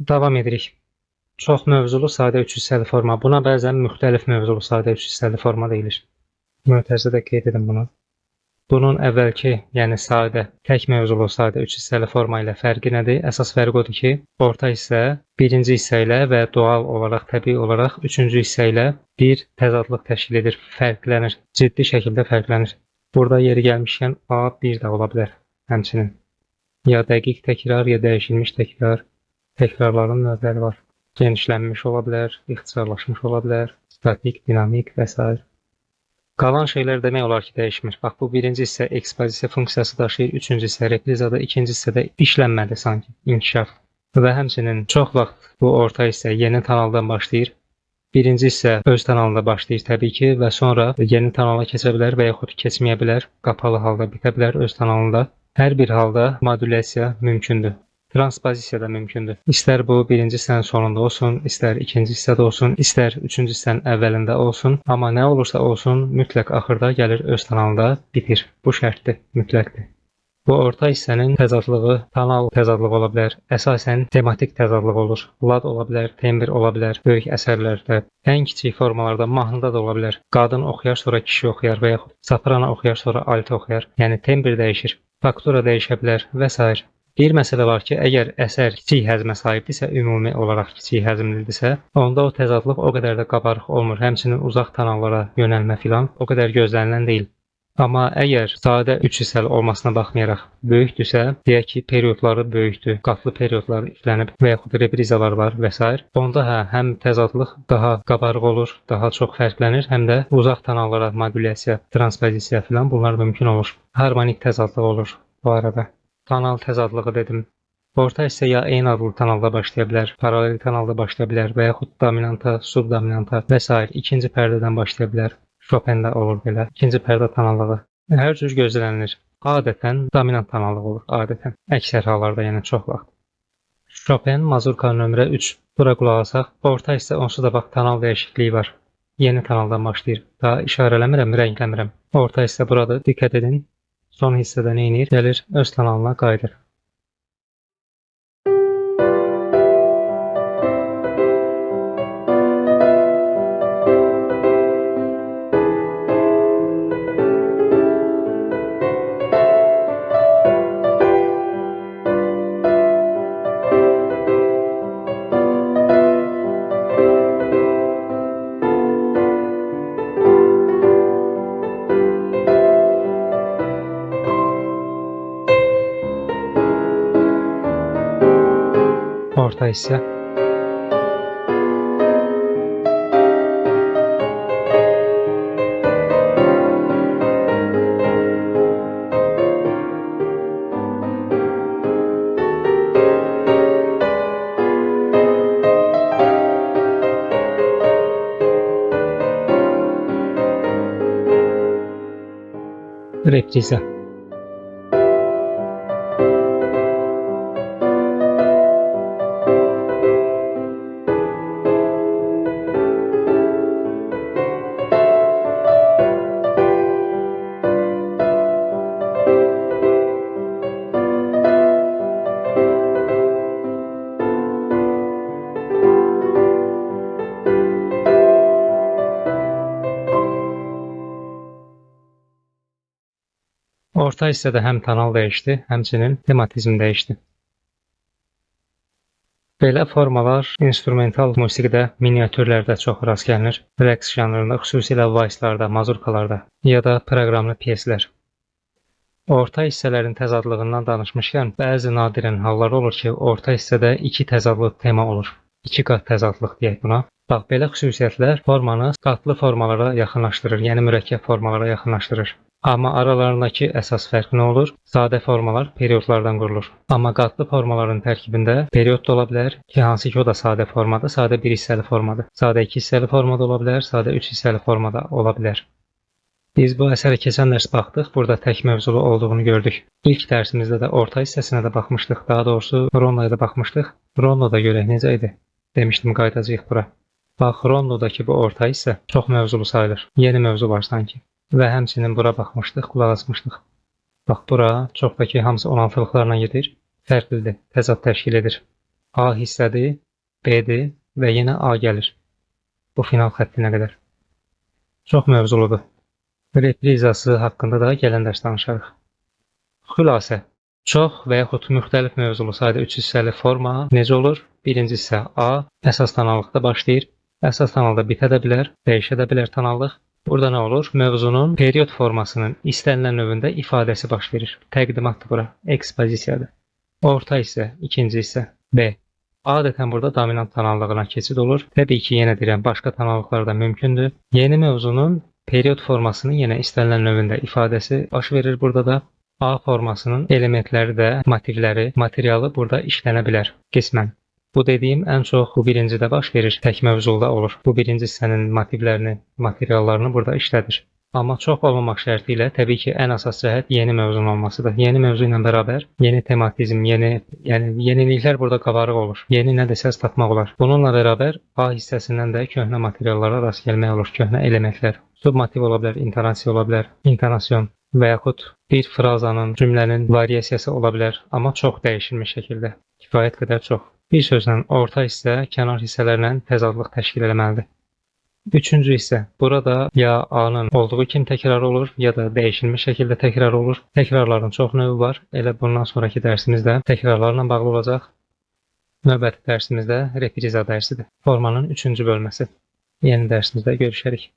Davam edirik. Çox mövzulu sadə üç hissəli forma. Buna bəzən müxtəlif mövzulu sadə üç hissəli forma deyilir. Mötərizədə qeyd edin bunu. Bunun əvvəlki, yəni sadə, tək mövzulu sadə üç hissəli forma ilə fərqi nədir? Əsas fərqi odur ki, orta hissə birinci hissə ilə və doğal olaraq, təbii olaraq üçüncü hissə ilə bir təzadlıq təşkil edir, fərqlənir, ciddi şəkildə fərqlənir. Burada yeri gəlmişkən A1 də ola bilər həmçinin. Ya dəqiq təkrar, ya dəyişilmiş təkrar. Təkrarların növləri var. Genişlənmiş ola bilər, ixtisarlaşmış ola bilər, statik, dinamik və s. Qalan şeylər demək olar ki, dəyişmir. Bax, bu birinci hissə ekspozisiya funksiyası daşıyır, üçüncü hissə reprizadır, ikinci hissədə işlənmədi sanki, inkişaf. Və həmçinin çox vaxt bu orta hissə yeni kanaldan başlayır. Birinci hissə öz kanalında başlayır təbii ki və sonra yeni kanala keçə bilər və yaxud keçməyə bilər, qapalı halda bitə bilər öz kanalında. Hər bir halda modulyasiya mümkündür. Transpozisiya da mümkündür. İstər bu birinci hissənin sonunda olsun, istər ikinci hissədə olsun, istər üçüncü hissənin əvvəlində olsun. Amma nə olursa olsun, mütləq axırda gəlir öz kanalında bitir. Bu şərtdir, mütləqdir. Bu orta hissənin təzadlığı tonal təzadlıq ola bilər. Əsasən tematik təzadlıq olur. Lad ola bilər, tembr ola bilər. Böyük əsərlərdə, ən kiçik formalarda mahnıda da ola bilər. Qadın oxuyar, sonra kişi oxuyar və yaxud soprano oxuyar, sonra alt oxuyar. Yəni tembr dəyişir, faktura dəyişə bilər və s. Bir məsələ var ki, əgər əsər kiçik həzmə sahibdirsə, ümumi olaraq kiçik həzmlidirsə, onda o təzadlıq o qədər də qabarıq olmur. Həmçinin uzaq kanallara yönəlmə filan o qədər gözlənilən deyil. Amma əgər sadə üç hissəli olmasına baxmayaraq böyükdürsə, deyək ki, periodları böyükdür, qatlı periodlar işlənib və yaxud reprizalar var və s. onda həm təzadlıq daha qabarıq olur, daha çox fərqlənir, həm də uzaq kanallara modulyasiya, transpozisiya filan bunlar mümkün olur. Harmonik təzadlıq olur bu arada. Kanal təzadlığı dedim. Orta hissə ya eyni adlı kanalda başlaya bilər, paralel kanalda başlaya bilər və yaxud dominanta, subdominanta və s. ikinci pərdədən başlaya bilər. Chopin-də olur belə. İkinci pərdə kanallığı. Hər cür gözlənilir. Adətən dominant kanallığı olur, adətən. Əksər hallarda, yəni çox vaxt. Chopin, mazurka nömrə 3. Bura qulaq asaq. Orta hissə onsuz da bax, kanal dəyişikliyi var. Yeni kanaldan başlayır. Daha işarələmirəm, rəngləmirəm. Orta hissə buradır, diqqət edin. Son hissədə nə edir? Gəlir, öz kanalına qayıdır. Orta hissə. Repriza. Orta hissədə həm tonal dəyişdi, həmçinin tematizm dəyişdi. Belə formalar instrumental musiqidə, miniatürlərdə çox rast gəlinir. Rəqs janrında, xüsusilə vayslarda, mazurkalarda ya da proqramlı pyeslər. Orta hissələrin təzadlığından danışmışkən, bəzi nadirən hallar olur ki, orta hissədə iki təzadlı tema olur. İki qat təzadlıq deyək buna. Bax, belə xüsusiyyətlər formanı qatlı formalara yaxınlaşdırır, yəni mürəkkəb formalara yaxınlaşdırır. Amma aralarındakı əsas fərq nə olur? Sadə formalar periodlardan qurulur. Amma qatlı formaların tərkibində period da ola bilər ki, hansı ki o da sadə formadır, sadə bir hissəli formadır. Sadə iki hissəli formada ola bilər, sadə üç hissəli formada ola bilər. Biz bu əsərə keçən dərs baxdıq, burada tək mövzulu olduğunu gördük. İlk dərsimizdə də orta hissəsinə də baxmışdıq, daha doğrusu Ronnoya da baxmışdıq. Ronnoda görək necə idi? Demişdim, qayıdacağıq bura. Bax, Ronnodakı bu orta hissə çox mövzulu sayılır. Yeni mövzu var sanki. Və həmçinin bura baxmışdıq, qulaq asmışdıq. Bax, bura çoxdakı hamısı 16-lıqlarla gedir. Fərqlidir, təzad təşkil edir. A hissədir, B'dir və yenə A gəlir. Bu final xəttinə qədər. Çox mövzuludur. Reprizası haqqında da gələn dərs danışarıq. Xülasə, çox və yaxud müxtəlif mövzulu sayda 3 hissəli forma necə olur? Birinci hissə A əsas tonallıqda başlayır. Əsas tonalda bitə də bilər, dəyişə də bilər tonallıq. Burada nə olur? Mövzunun period formasının istənilən növündə ifadəsi baş verir. Təqdimatdır bura, ekspozisiyadır. Orta hissə, ikinci hissə B. Adətən burada dominant tonallığına keçid olur. Təbii ki, yenə deyirəm, başqa tonallıqlar da mümkündür. Yeni mövzunun period formasının yenə istənilən növündə ifadəsi baş verir burada da. A formasının elementləri də, motivləri, materialı burada işlənə bilər qismən. Bu dediyim ən çox bu birincidə baş verir, tək mövzulda olur. Bu birinci hissənin motivlərini, materiallarını burada işlədir. Amma çox olmamaq şərti ilə təbii ki, ən əsas cəhət yeni mövzunun olmasıdır. Yeni mövzu ilə bərabər yeni tematizm, yeniliklər burada qabarıq olur. Yeni nə desəz tapmaq olar. Bununla bərabər A hissəsindən də köhnə materiallara rast gəlmək olur, köhnə elementlər. Submotiv ola bilər, intonasiya ola bilər, intonasyon və yaxud bir frazanın, cümlənin variasiyası ola bilər, amma çox dəyişilmiş şəkildə, kifayət qədər çox. Bir sözlə, orta hissə kənar hissələrlə təzadlıq təşkil etməlidir. Üçüncü hissə, burada ya A-nın olduğu kimi təkrar olur, ya da dəyişilmiş şəkildə təkrar olur. Təkrarların çox növü var. Elə bundan sonraki dərsimizdə təkrarlarla bağlı olacaq. Növbəti dərsimizdə repriza dərsidir. Formanın üçüncü bölməsi. Yeni dərsimizdə görüşərik.